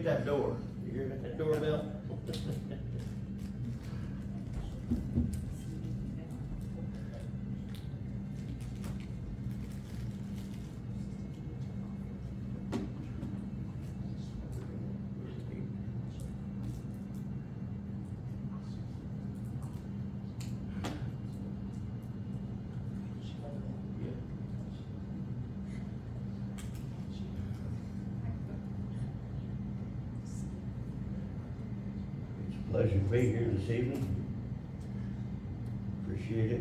hit that door. You hear that doorbell? Pleasure to be here this evening. Appreciate it.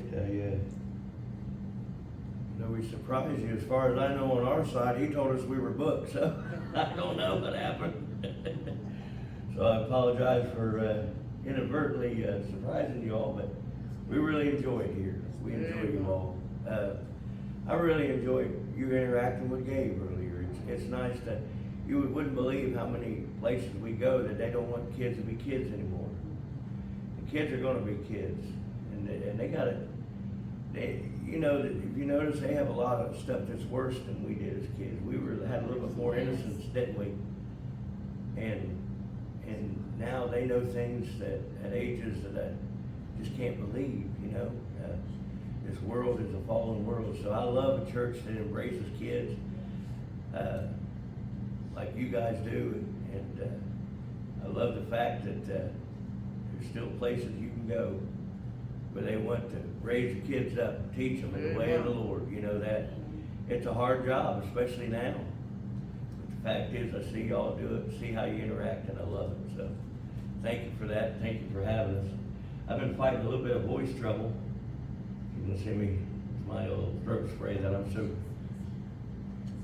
We surprised you. As far as I know, on our side, he told us we were booked, so I don't know what happened. So I apologize for inadvertently surprising you all, but we really enjoy it here. We enjoy you all. I really enjoyed you interacting with Gabe earlier. It's nice that you wouldn't believe how many places we go that they don't want kids to be kids anymore. The kids are going to be kids, and they got it. You know, if you notice, they have a lot of stuff that's worse than we did as kids. We had a little bit more innocence, didn't we? And now they know things that at ages that I just can't believe. You know, this world is a fallen world. So I love a church that embraces kids. Like you guys do, and I love the fact that there's still places you can go where they want to raise the kids up, teach them in the way of the Lord. You know that it's a hard job, especially now. But the fact is, I see y'all do it, see how you interact, and I love it. So thank you for that. Thank you for having us. I've been fighting a little bit of voice trouble. You can see me, my old throat spray that I'm so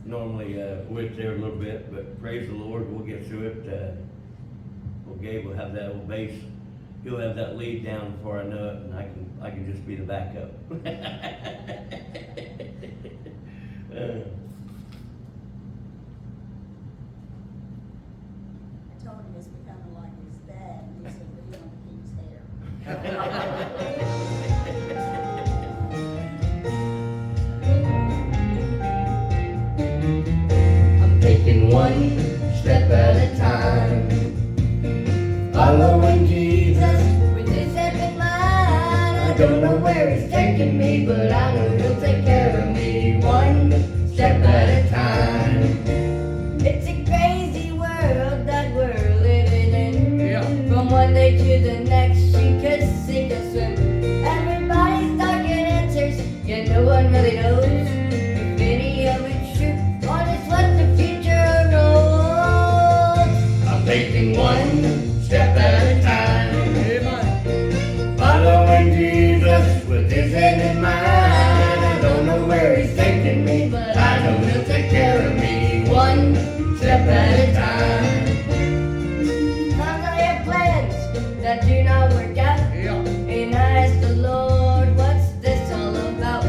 normally with there a little bit, but praise the Lord, we'll get through it. Well, Gabe will have that old bass. He'll have that lead down before I know it, and I can just be the backup. I told him it's becoming like his dad, and he said, "We don't keep his hair." Taking one step at a time, following Jesus with his step in mind. I don't know where he's taking me, but I know he'll take care of me one step at a time. It's a crazy world that we're living in. From one day to the next, you could sink or swim. Everybody's talking answers, yet no one really knows if any of it's true or just what the future holds. I'm taking one step at a time, following Jesus with his hand in mine. I don't know where he's taking me, but I know he'll take care of me one step at a time. Sometimes I have plans that do not work out, and I ask the Lord, what's this all about?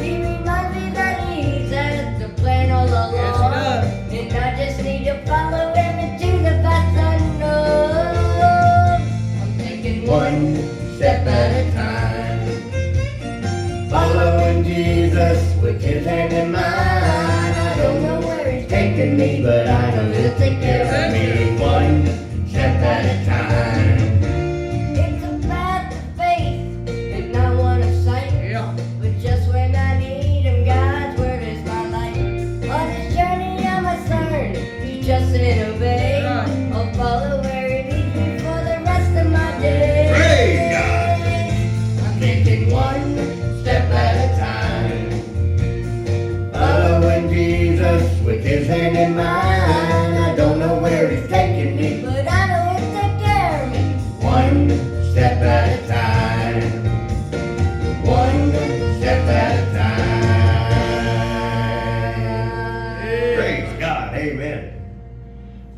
He reminds me that he's had the plan all along, and I just need to follow him into the path unknown. I'm taking one step at a time, following Jesus with his hand in mine. I don't know where he's taking me, but I know he'll take care of me one step at a time. It's a path of faith and not one of sight, but just when I need him, God's word is my light. On this journey I must learn to just and obey. I'll follow where he leads me for the rest of my day. Praise God. I'm taking one step at a time, following Jesus with his hand in mine. I don't know where he's taking me, but I know he'll take care of me one step at a time, one step at a time. Praise God. Amen.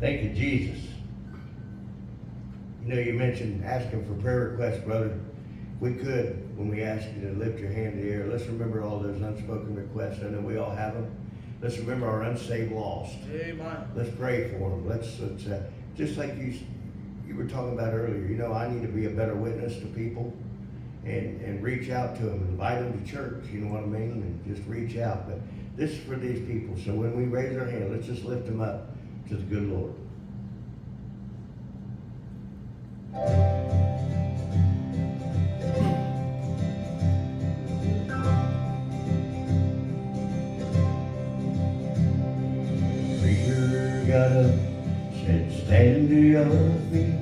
Thank you, Jesus. You know, you mentioned asking for prayer requests, brother. We could, when we ask you to lift your hand in the air, let's remember all those unspoken requests. I know we all have them. Let's remember our unsaved lost. Amen. Let's pray for them. Let's just like you were talking about earlier. You know, I need to be a better witness to people, and reach out to them, invite them to church. You know what I mean? And just reach out. But this is for these people. So when we raise our hand, let's just lift them up to the good Lord. feet.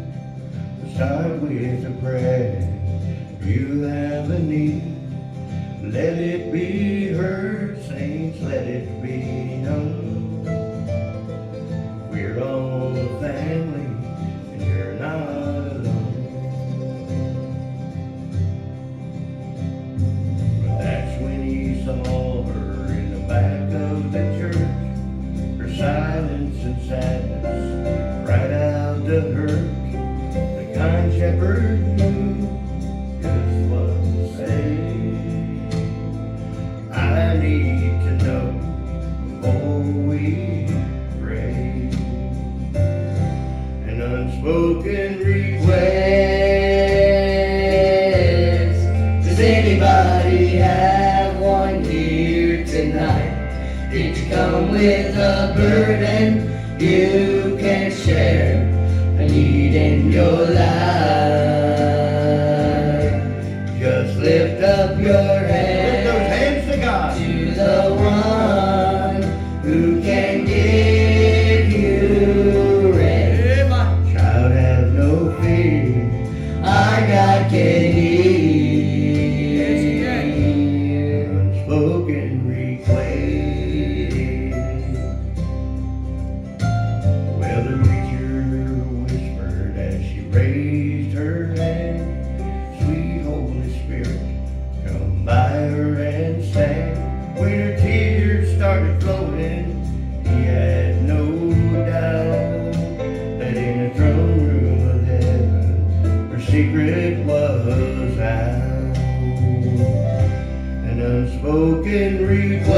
Start with a prayer. You have a need. Let it be heard, saints, let it be known. We're all a family, and you're not alone. But that's when he saw her in the back of the church. Her silence and sadness cried out to hurt. The kind shepherd knew just what to say. I need to know before we pray. An unspoken request. Does anybody have one here tonight? Did you come with a burden you can share? A need in your life. Just lift up your hand. Lift those hands to God. To the one who can give you rest. Child, have no fear. Our God can hear. Unspoken request. Well, the preacher whispered as she raised her hand, "Sweet Holy Spirit, come by her and stand." When her tears started flowing, he had no doubt that in the throne room of heaven, her secret was out. An unspoken request.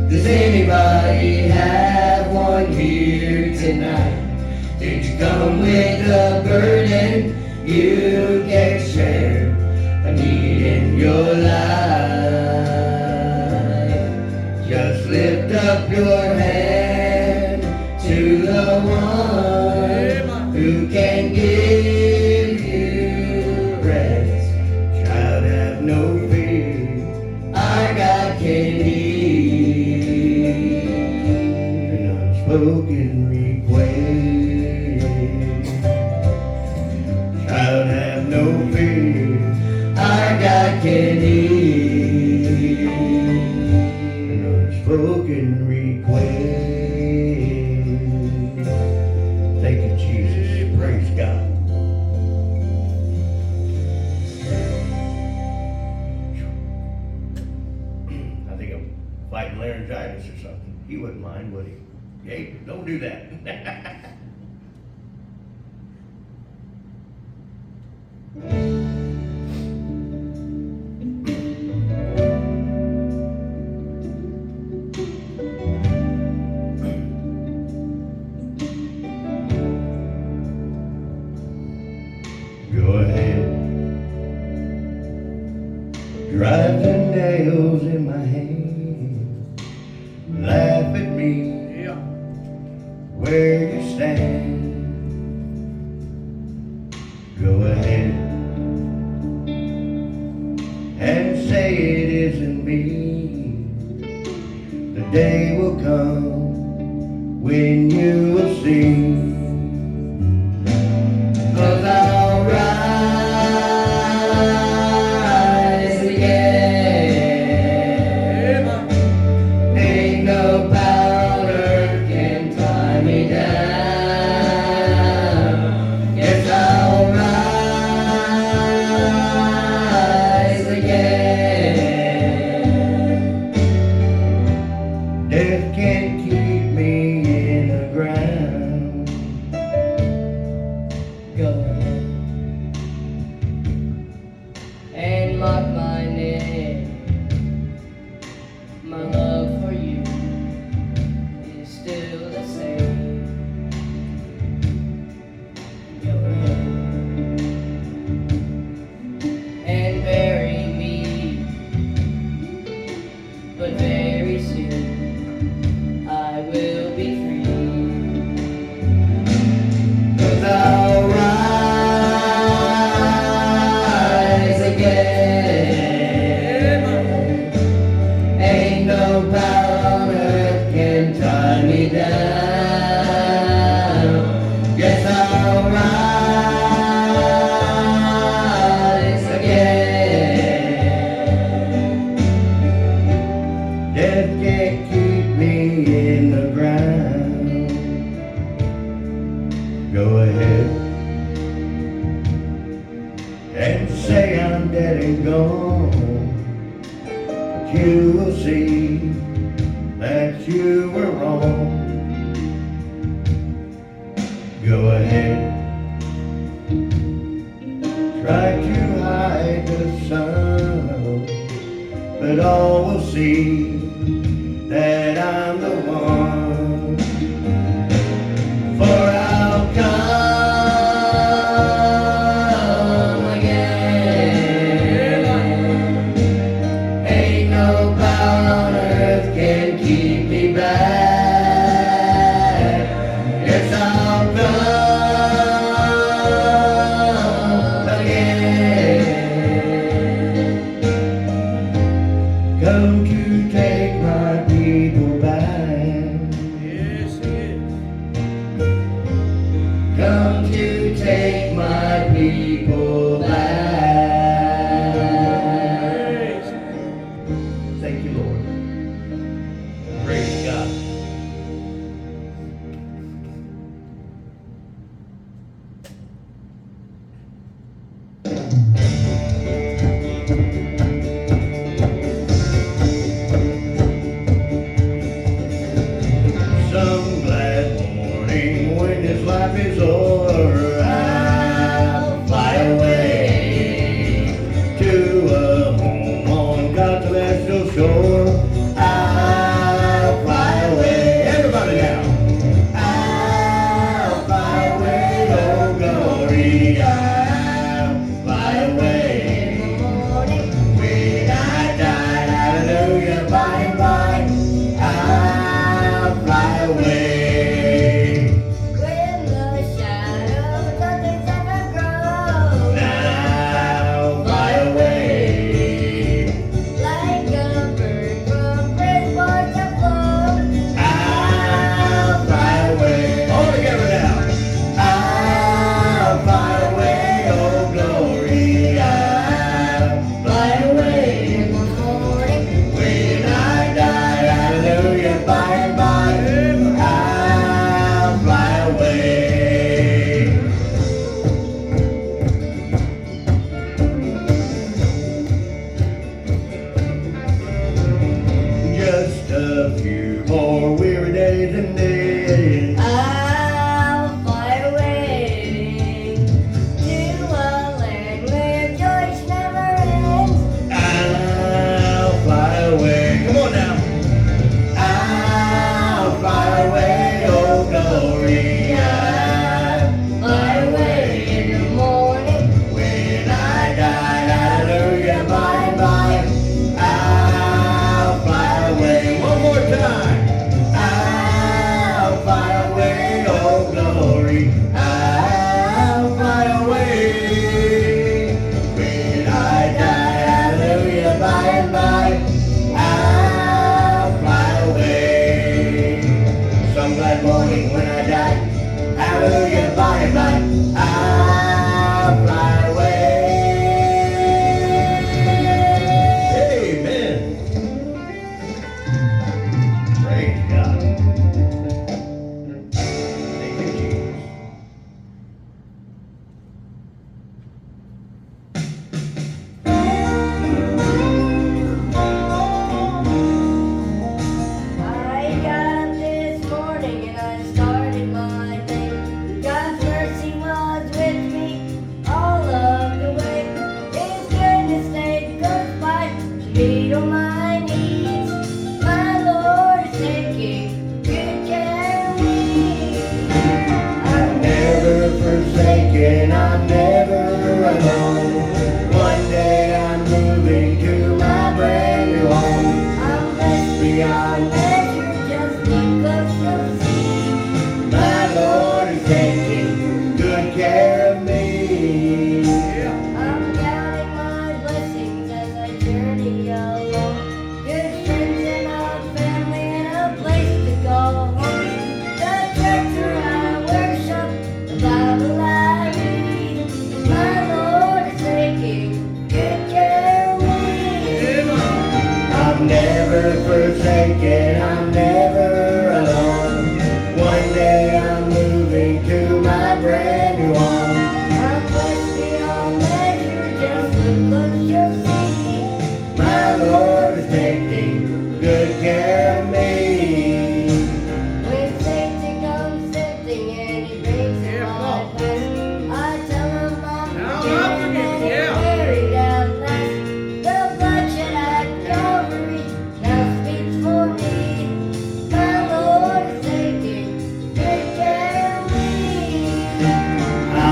Does anybody have one here tonight? Did you come with a burden you can share? A need in your life. Just lift up your hand to the one who can give you rest. Child, have no fear. Our God can hear. An unspoken request. Child, have no fear. Our God can hear. An unspoken request. Thank you, Jesus. Praise God. I think I'm fighting laryngitis or something. He wouldn't mind, would he? Hey, don't do that. Go ahead. Drive the nails in my hand. Laugh at me where you stand. Go ahead and say it isn't me. The day will come when you will see. 'Cause I'll rise again. Ain't no powder can tie me down. Yes, I'll rise again. Death can't keep me in the ground. Go ahead and mark my name. My love for you is still the same. you will see that you were wrong. Go ahead, try to hide the sun, but all will see that I'm the one. For I'll come again. Ain't no power on earth can keep me back. Yes, I'll come again. Come to take my people back. Yes, yes. Come to take my people back. Thank you, Lord. Praise God. Some glad morning when this life is over, I'll fly away to a home on God's celestial shore. I'll fly away, everybody now. I'll fly away, oh glory. I'll fly away in the morning when I die. Hallelujah, by and by. I'll fly away. When the shadows of December grow, I'll fly away. like a bird from Bridgeport to flow, I'll fly away. All together now. I'll fly away, oh glory. I'll fly away in the morning. when I die. Hallelujah, by and by. I'll fly away. Just a few more weary days and days. I'll fly away to a land where joy never ends. I'll fly away. Come on now. I'll fly away, oh glory. I'll Fly away in the morning. when I die. Hallelujah, by and by. I'll fly away. One more time. I'll fly away, oh glory. I'll fly away when I die. Hallelujah, by and by. I'll fly away. Some glad morning when I die. Hallelujah, by and by. I'll fly away. Amen. Praise God. Thank you, Jesus. I got up this morning and I started my day. God's mercy was with me all of the way. His goodness stayed close by to meet all my needs. My Lord is taking good care of me. I'm never forsaken, I'm never alone. One day I'm moving to my brand new home. I'm blessed beyond measure, just look close, you'll see. My Lord is taking good care of me. I'm counting my blessings as I journey along. Good friends and a family and a place to call home. The church where I worship, the Bible I read. My Lord is taking good care of me. I'm never forsaken, I'm never alone. One day I'm moving to my brand new home. I'm blessed beyond measure, just look close, you'll see. My Lord is taking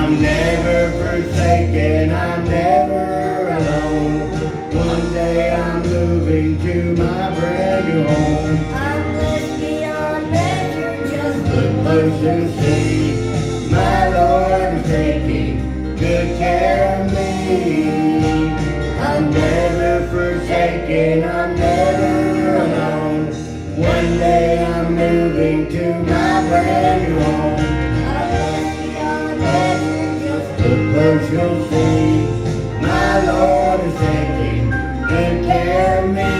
I'm never forsaken, I'm never alone. One day I'm moving to my brand new home. I'm blessed beyond measure, just Look close and see, my Lord is taking good care of me. I'm never forsaken, I'm never alone. One day I'm moving to my brand new home. I'm blessed beyond measure, just Look close, you'll see, my Lord is taking good care of me.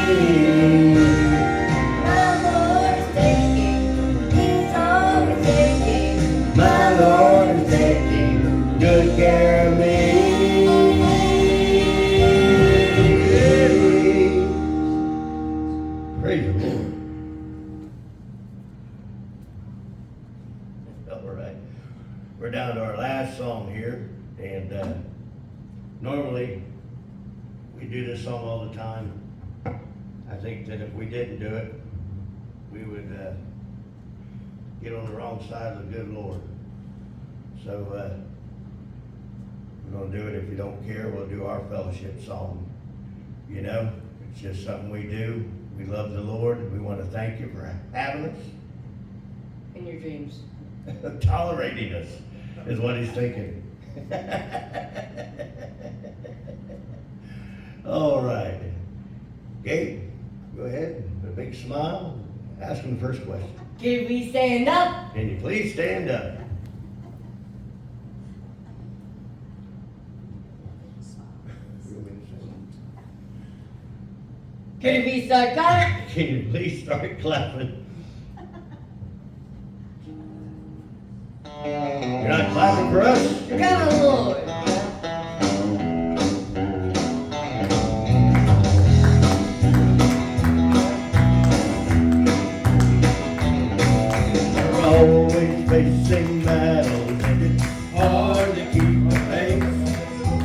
my Lord is taking, He's always taking. My Lord is taking good care of me. Praise the Lord. All right. We're down to our last song here, and normally we do this song all the time. I think that if we didn't do it, we would get on the wrong side of the good Lord. So we're going to do it. If you don't care, we'll do our fellowship song. You know, it's just something we do. We love the Lord. We want to thank you for having us, In your dreams. tolerating us, is what he's thinking. All right. Gabe, go ahead. With a big smile. Ask him the first question. Can we stand up? Can you please stand up? Can we start clapping? Can you please start clapping? You're not clapping for us? Come on, Lord. We're always facing battles and it's hard to keep the faith.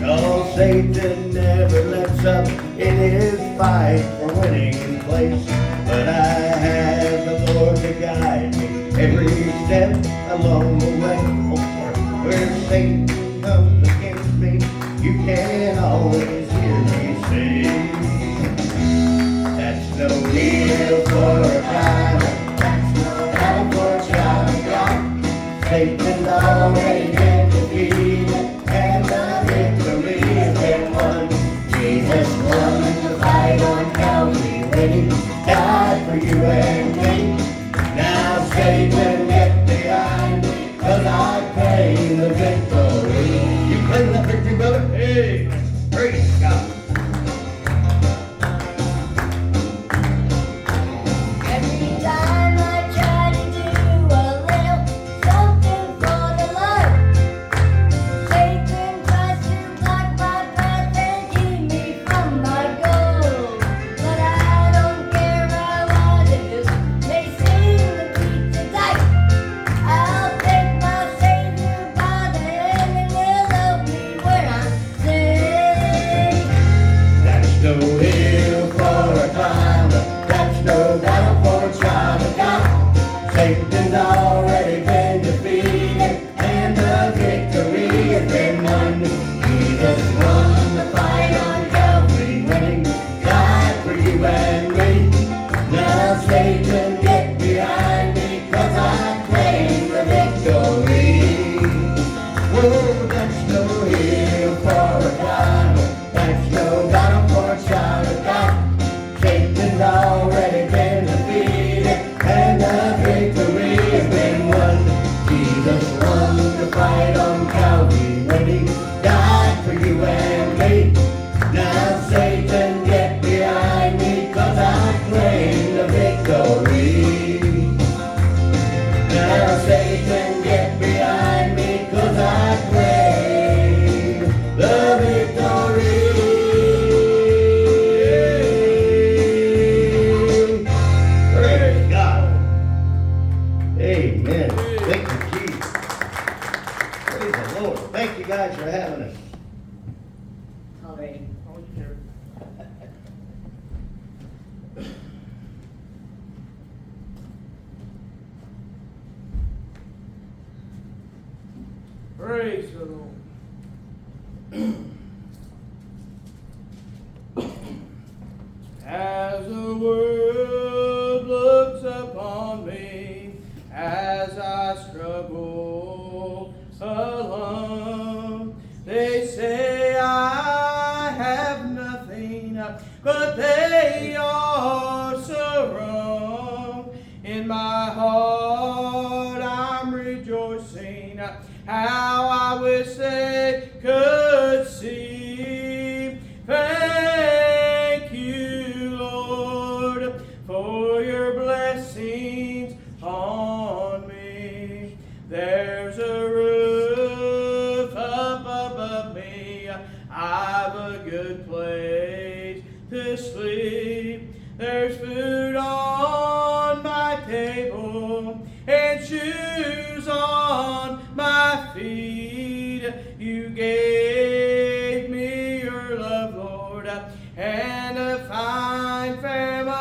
Oh, Satan never lets up in his fight for winning place. But I have the Lord to guide me every step along the way. Oh, where Satan comes against me, you can always hear me sing. That's no deal for a child. That's no battle for a child of God. Satan's already been defeated, and the victory has been won. Jesus won the fight on Calvary when he died for you and me. Now Satan, get behind me, 'cause I claim the victory. You claim that victory, brother? Hey, praise God. Every time I try to do a little something for the Lord, Satan tries to block my path and keep me from my goal. But I don't care what it is, may seem to keep the tight. I'll take my Savior by the hand and he'll help me when I'm sick. That's no hill for a climber. That's no battle for a child of God. Satan's already been defeated, and the victory has been won. Jesus won the fight on Calvary when he died for you and me. Now Satan, get behind me, 'cause I claim the victory. Whoa, that's no hill for a climber. That's no battle for a child of God. Satan's already been defeated, and the victory has been won. Jesus won the fight on Calvary when he died for you and me. Now Satan, get behind me, 'cause I claim the victory. Now Satan, get behind me, 'cause I claim the victory. Praise God. Amen. Thank you, Jesus. Praise the Lord. Thank you guys for having us. Already. Praise the Lord. As the world looks upon me, as I struggle alone, they say I have nothing, but they are so wrong. In my heart I'm rejoicing, how I wish they could see. Thank you, Lord, for your blessings on me. There's a roof up above me, I've a good place to sleep. There's food on my table and shoes on my feet. You gave me your love, Lord, and a fine family.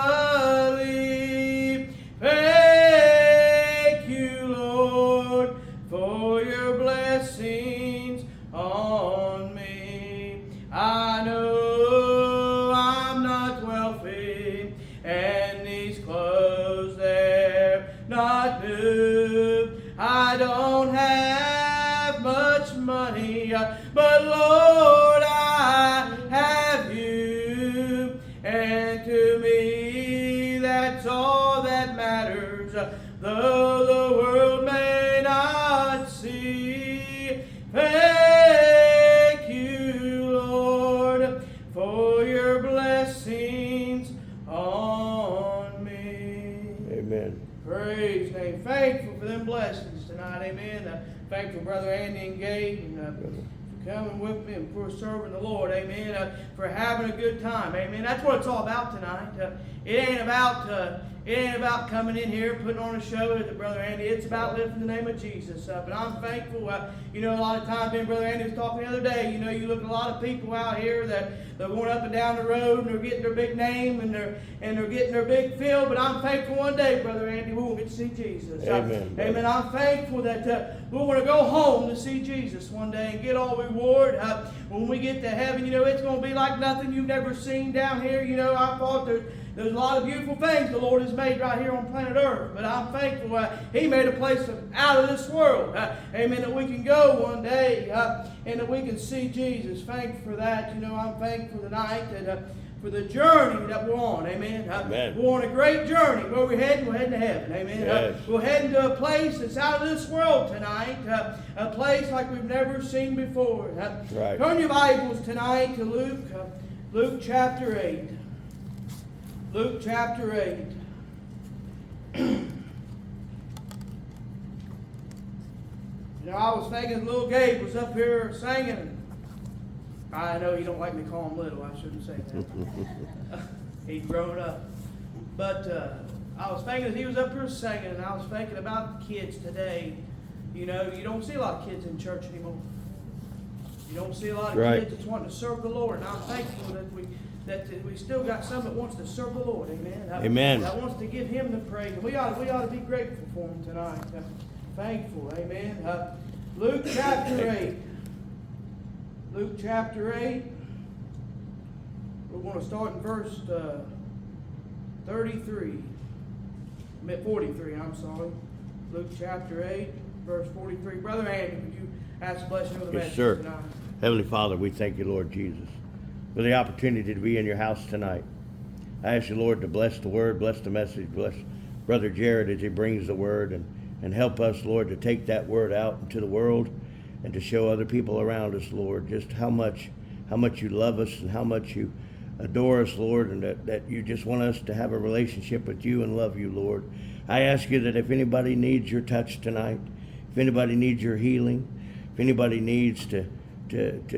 Thank you, Lord, for your blessings on me. I know I'm not wealthy, and these clothes, they're not new. I don't have much money, but Lord, I have you. And to me, that's all that matters, though the world may not see. Thank you, Lord, for your blessings on me. Amen. Praise name. Thankful for them blessings tonight. Amen. Thankful, Brother Andy and Gabe, and for coming with me and for serving the Lord. Amen. For having a good time. Amen. That's what it's all about tonight. It ain't about coming in here putting on a show with Brother Andy. It's about lifting the name of Jesus. But I'm thankful. A lot of times, Brother Andy was talking the other day. You look at a lot of people out here that they're going up and down the road and they're getting their big name and they're getting their big field. But I'm thankful one day, Brother Andy, we will get to see Jesus. Amen. Amen. I'm thankful that we're going to go home to see Jesus one day and get all reward. When we get to heaven, it's going to be like nothing you've never seen down here. I thought there's a lot of beautiful things the Lord has made right here on planet Earth. But I'm thankful He made a place out of this world. Amen. That we can go one day and that we can see Jesus. Thankful for that. I'm thankful tonight that for the journey that we're on. Amen. Amen. We're on a great journey. Where we're heading to heaven. Amen. Yes. We're heading to a place that's out of this world tonight. A place like we've never seen before. Right. Turn your Bibles tonight to Luke chapter 8. Luke chapter 8. I was thinking little Gabe was up here singing. I know you don't like me calling him little. I shouldn't say that. He'd grown up. But I was thinking as he was up here singing, and I was thinking about the kids today. You don't see a lot of kids in church anymore. You don't see a lot of kids that's wanting to serve the Lord. And I'm thankful that we still got some that wants to serve the Lord. Amen. Amen. That wants to give Him the praise. And we ought to be grateful for Him tonight. Thankful. Amen. Luke chapter 8. Luke chapter 8. We're going to start in verse 43. 43, I'm sorry. Luke chapter 8, verse 43. Brother Andy, would you ask a blessing over the Yes, message sir. tonight? Heavenly Father, we thank you, Lord Jesus, for the opportunity to be in your house tonight. I ask you, Lord, to bless the word, bless the message, bless Brother Jared as he brings the word, and help us, Lord, to take that word out into the world and to show other people around us, Lord, just how much you love us and how much you adore us, Lord, and that you just want us to have a relationship with you and love you, Lord. I ask you that if anybody needs your touch tonight, if anybody needs your healing, if anybody needs to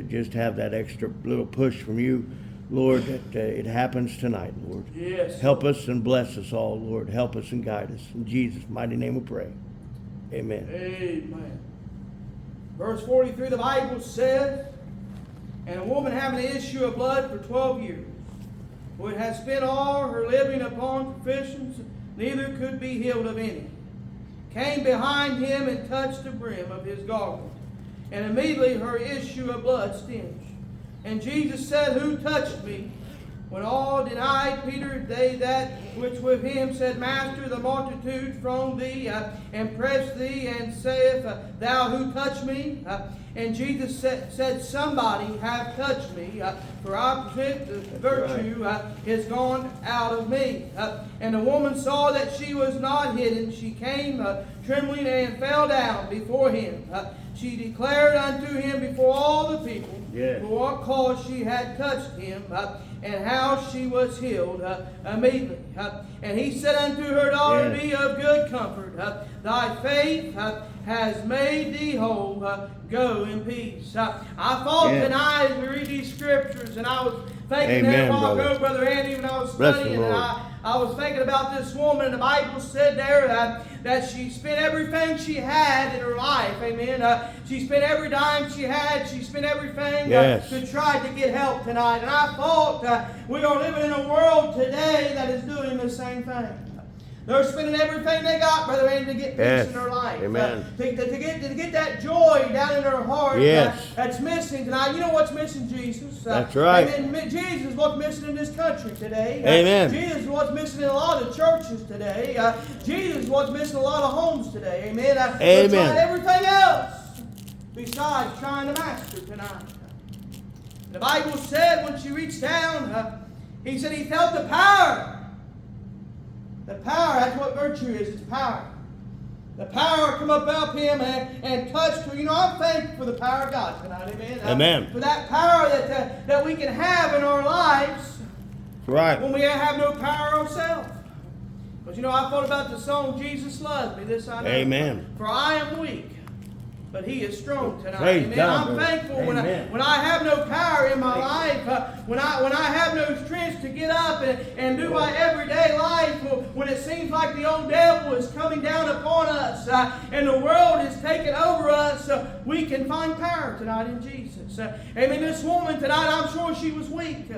just have that extra little push from you, Lord, that it happens tonight, Lord. Yes. Help us and bless us all, Lord. Help us and guide us. In Jesus' mighty name we pray. Amen. Amen. Verse 43, the Bible says, and a woman having an issue of blood for 12 years, who had spent all her living upon provisions, neither could be healed of any, came behind him and touched the brim of his garment. and immediately her issue of blood stench. And Jesus said, Who touched me? When all denied Peter, they that which with him said, Master, the multitude from thee and press thee, and saith, Thou who touched me? And Jesus said, Somebody have touched me, for I present the virtue is gone out of me. And the woman saw that she was not hidden. She came trembling and fell down before him. She declared unto him before all the people for what cause she had touched him, and how she was healed immediately. And he said unto her, Daughter, be of good comfort. Thy faith has made thee whole. Go in peace. I thought tonight as we read these scriptures, and I was thinking that a while ago, Brother Andy, when I was studying, and I was thinking about this woman, and the Bible said there that she spent everything she had in her life. Amen. She spent every dime she had. She spent everything to try to get help tonight. And I thought we are living in a world today that is doing the same thing. They're spending everything they got, Brother Andy, to get peace in their life. Amen. To get that joy down in their heart that's missing tonight. You know what's missing, Jesus? That's right. Amen. Jesus is what's missing in this country today. Amen. Jesus is what's missing in a lot of churches today. Jesus is what's missing in a lot of homes today. Amen. Amen. We're trying everything else besides trying to master tonight. The Bible said when she reached down, he said he felt the power. The power, that's what virtue is. It's power. The power come up out him and touched her. You know, I'm thankful for the power of God tonight. Amen. Amen. For that power that we can have in our lives. Right. When we have no power ourselves. But you know, I thought about the song, Jesus loves me. This I know. Amen. For I am weak, but he is strong tonight. Praise Amen. God. I'm thankful when I have no power in my life, when I have no strength to get up and do my everyday life, when it seems like the old devil is coming down upon us and the world is taking over us, we can find power tonight in Jesus. Amen. This woman tonight, I'm sure she was weak.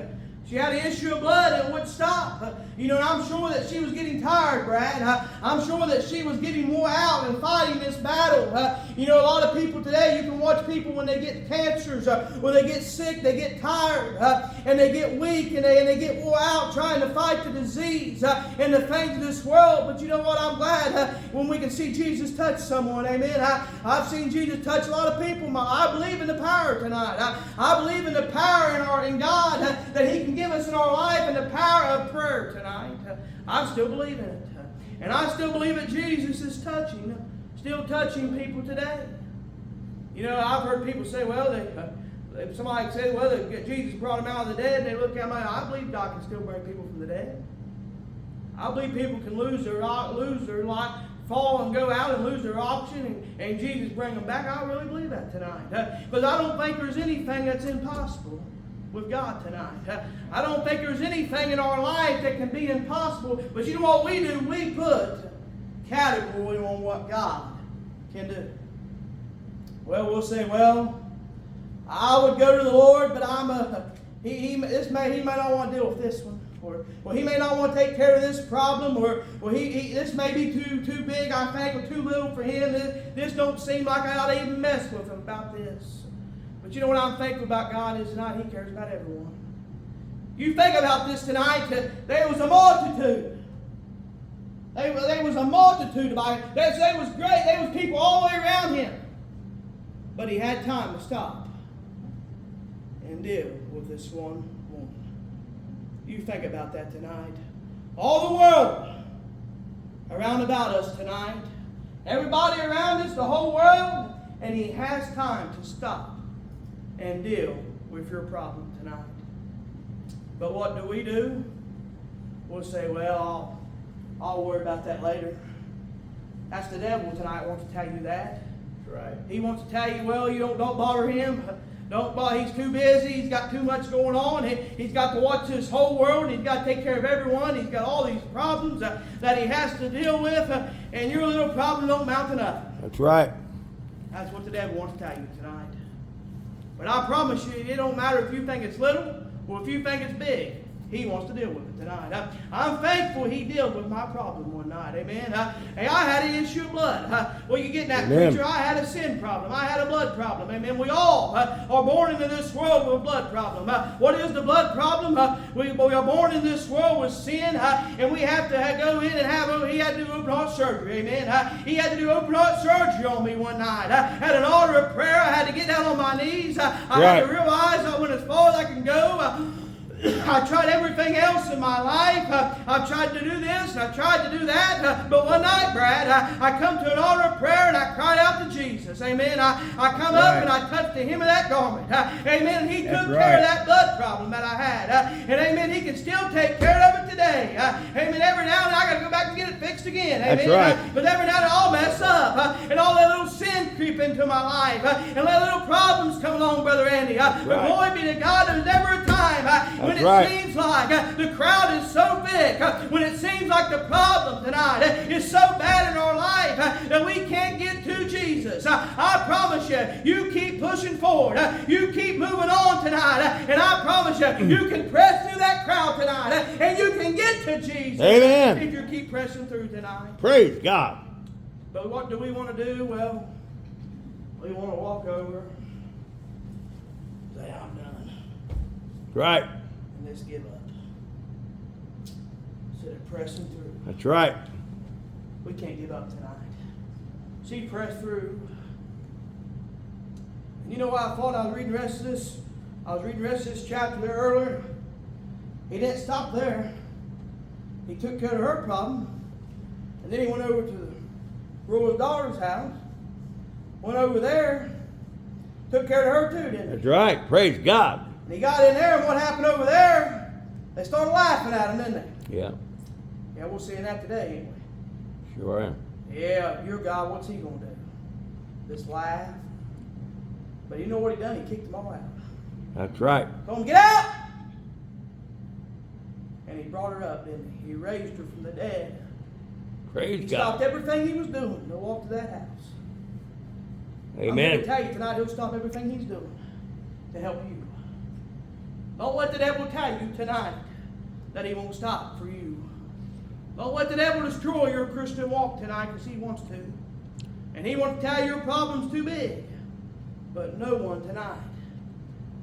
She had an issue of blood and it wouldn't stop. You know, and I'm sure that she was getting tired, Brad. I'm sure that she was getting more out and fighting this battle. You know, a lot of people today, you can watch people when they get cancers, when they get sick, they get tired, and they get weak, and they get wore out trying to fight the disease and the things of this world. But you know what? I'm glad when we can see Jesus touch someone. Amen. I've seen Jesus touch a lot of people. I believe in the power tonight. I believe in the power in God that He can give us in our life, and the power of prayer tonight. I still believe in it. And I still believe that Jesus is still touching people today. You know, I've heard people say, well, somebody said, well, Jesus brought them out of the dead, and they look at me. I believe God can still bring people from the dead. I believe people can lose their life, fall and go out and lose their option, and Jesus bring them back. I really believe that tonight. Because I don't think there's anything that's impossible with God tonight. I don't think there's anything in our life that can be impossible. But you know what we do? We put category on what God can do. Well, we'll say, well, I would go to the Lord, but he may not want to deal with this one. Or he may not want to take care of this problem, or this may be too big, I think, or too little for him. This don't seem like I ought to even mess with him about this. But you know what I'm thankful about God is tonight He cares about everyone. You think about this tonight, there was a multitude. There was a multitude of it. There was great. There was people all the way around Him. But He had time to stop and deal with this one woman. You think about that tonight. All the world around about us tonight. Everybody around us, the whole world. And He has time to stop and deal with your problem tonight. But what do? We'll say, well, I'll worry about that later. That's the devil tonight wants to tell you that. That's right. He wants to tell you, well, you don't bother him. Don't bother. He's too busy. He's got too much going on. He's got to watch this whole world. He's got to take care of everyone. He's got all these problems that he has to deal with. And your little problem don't amount to nothing. That's right. That's what the devil wants to tell you tonight. But I promise you, it don't matter if you think it's little or if you think it's big. He wants to deal with it tonight. I'm thankful He dealt with my problem one night. Amen. Hey, I had an issue of blood. Well, you get that, Amen. preacher. I had a sin problem. I had a blood problem. Amen. We all are born into this world with a blood problem. What is the blood problem? We are born in this world with sin, and we have to go in and have. He had to do open heart surgery. Amen. He had to do open heart surgery on me one night. I had an altar of prayer. I had to get down on my knees. I had to realize I went as far as I can go. I tried everything else in my life. I've tried to do this and I've tried to do that. But one night, Brad, I come to an altar of prayer and I cried out to Jesus. Amen. I come up and I touched the hem of that garment. Amen. And He took care of that blood problem that I had. And amen, He can still take care of it today. Amen. Every now and then I got to go back and get it fixed again. Amen. That's right. But every now and then I'll mess up. And all that little sin creep into my life. And let little problems come along, Brother Andy. But glory be to God, there's never a time when it seems like the crowd is so thick, when it seems like the problem tonight is so bad in our life that we can't get to Jesus. I promise you, you keep pushing forward. You keep moving on tonight. And I promise you, you can press through that crowd tonight. And you can get to Jesus. Amen. If you keep pressing through tonight. Praise God. But what do we want to do? Well, we want to walk over. Say, I'm done. Right. And let's give up. Instead of pressing through. That's right. We can't give up tonight. She pressed through. And you know what I thought? I was reading the rest of this. I was reading the rest of this chapter there earlier. He didn't stop there. He took care of her problem. And then he went over to the ruler's daughter's house. Went over there. Took care of her too, didn't he? That's right. Praise God. And he got in there, and what happened over there? They started laughing at him, didn't they? Yeah. Yeah, we're seeing that today, ain't we? Sure am. Yeah, your God, what's He going to do? Just laugh? But you know what He done? He kicked them all out. That's right. Told them, get out! And He brought her up, didn't He? He raised her from the dead. Praise He God. stopped everything He was doing to walk to that house. I'm here Amen. to tell you tonight, He'll stop everything He's doing to help you. Don't let the devil tell you tonight that he won't stop for you. Don't let the devil destroy your Christian walk tonight, because he wants to. And he wants to tell you your problem's too big. But no one tonight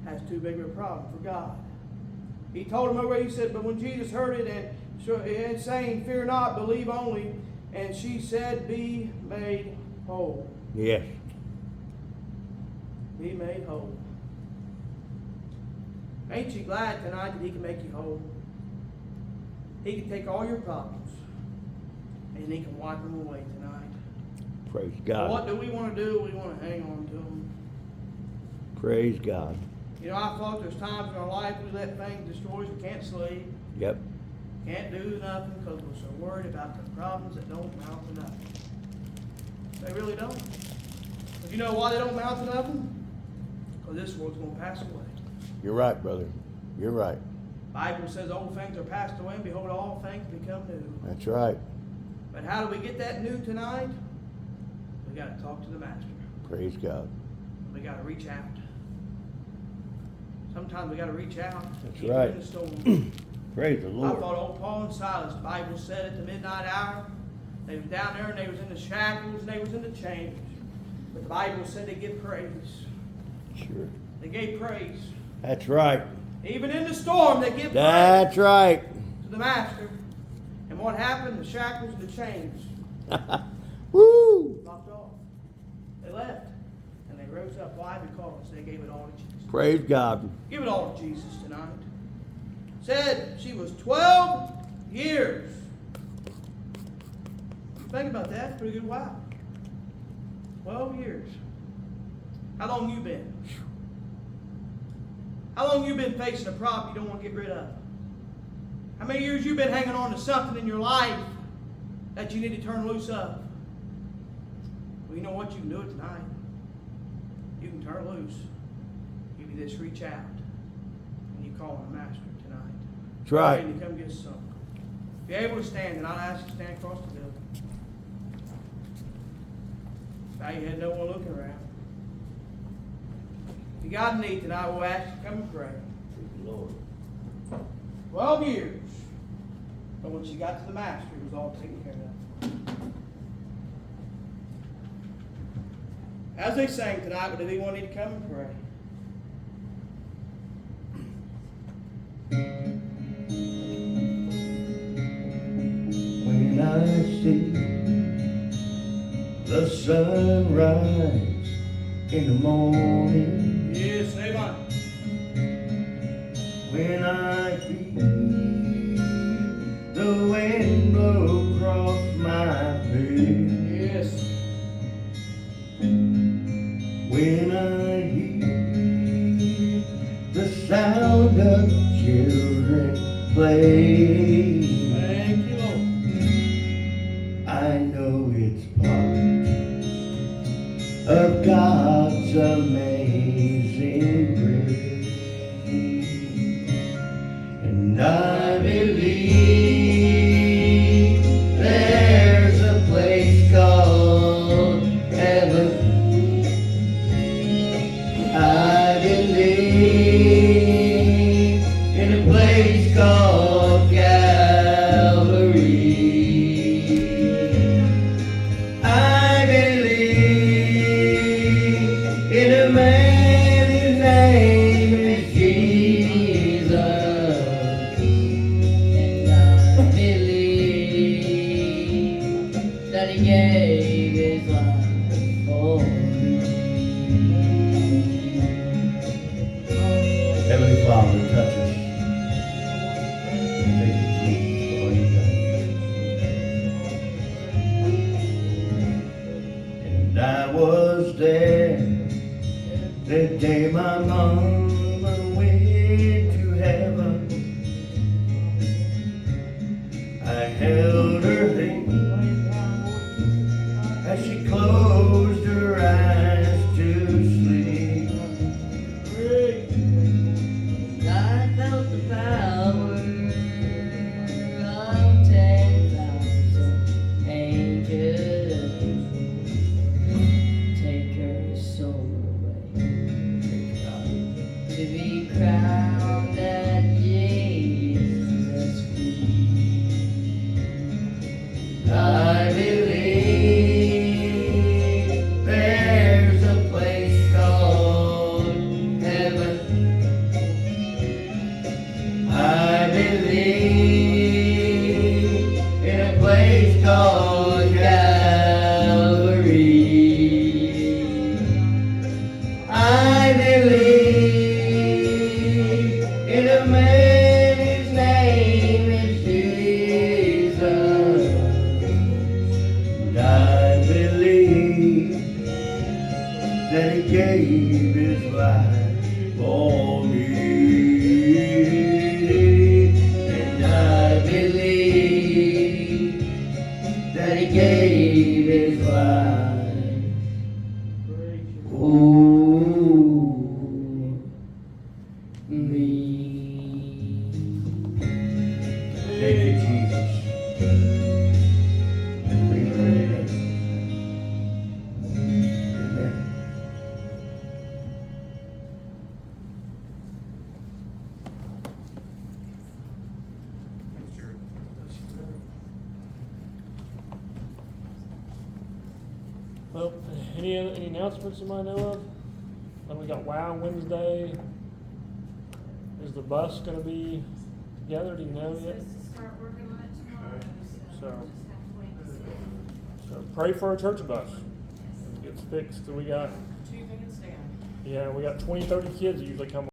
has too big of a problem for God. He told him over, he said, but when Jesus heard it and saying, fear not, believe only, and she said, be made whole. Yes. Be made whole. Ain't you glad tonight that He can make you whole? He can take all your problems and He can wipe them away tonight. Praise But God. what do we want to do? We want to hang on to them. Praise God. You know, I thought there's times in our life we let things destroy us. We can't sleep, Yep. can't do nothing because we're so worried about the problems that don't amount to nothing. They really don't. But you know why they don't amount to nothing? Because this world's going to pass away. You're right, brother. You're right. The Bible says old things are passed away, and behold, all things become new. That's right. But how do we get that new tonight? We got to talk to the Master. Praise God. We got to reach out. Sometimes we got to reach out. That's even right. in the storm. Praise the I Lord. thought old Paul and Silas, the Bible said at the midnight hour, they was down there and they was in the shackles and they was in the chains. But the Bible said they give praise. Sure. They gave praise. That's right. Even in the storm, they give That's praise right. to the Master. And what happened? The shackles and the chains Woo! dropped off. They left. And they rose up. Why? Because they gave it all to Jesus. Praise God. Give it all to Jesus tonight. Said she was 12 years. Think about that. It's a pretty good while. 12 years. How long you been? How long you been facing a problem you don't want to get rid of? How many years you been hanging on to something in your life that you need to turn loose of? Well, you know what? You can do it tonight. You can turn loose. You can just reach out and you call on the Master tonight. That's right. And you come get some. If you're able to stand, then I'll ask you to stand across the building. Now you had no one looking around. If you got a need tonight, we'll ask you to come and pray. Lord. 12 years. But when she got to the master, it was all taken care of. As they sang tonight, would anyone need to come and pray? When I see the sunrise in the morning, Yes, amen. when I feel the wind blow across my face, Yes. when I hear the sound of children play, Thank you, Lord. I know it's part of God's amazing grace, and I believe there's a place called heaven. I believe in a place called Calvary. I believe in a man whose name is Jesus. And I believe that he gave his life for me. Heavenly Father, touch us. Thank you, Jesus, for all you've done. And I was there the day my mama went to heaven. I held her hand as she closed her eyes to sleep. I felt the power of 10,000 angels take her soul away to be crowned at Jesus' feet. I believe there's a place called heaven. I believe in a place called Calvary. I believe in a man whose name is Jesus. And I believe that he gave his life for me. And I believe that he gave his life for me. Thank you, Jesus. Amen. Well, any announcements you might know of? Then we got Wow Wednesday. Is the bus gonna be together? Do you know yet? Supposed to start working on it tomorrow, so So- we'll just have to wait and see. So pray for our church bus. It gets fixed. We got, Two things down. yeah, we got 20, 30 kids that usually come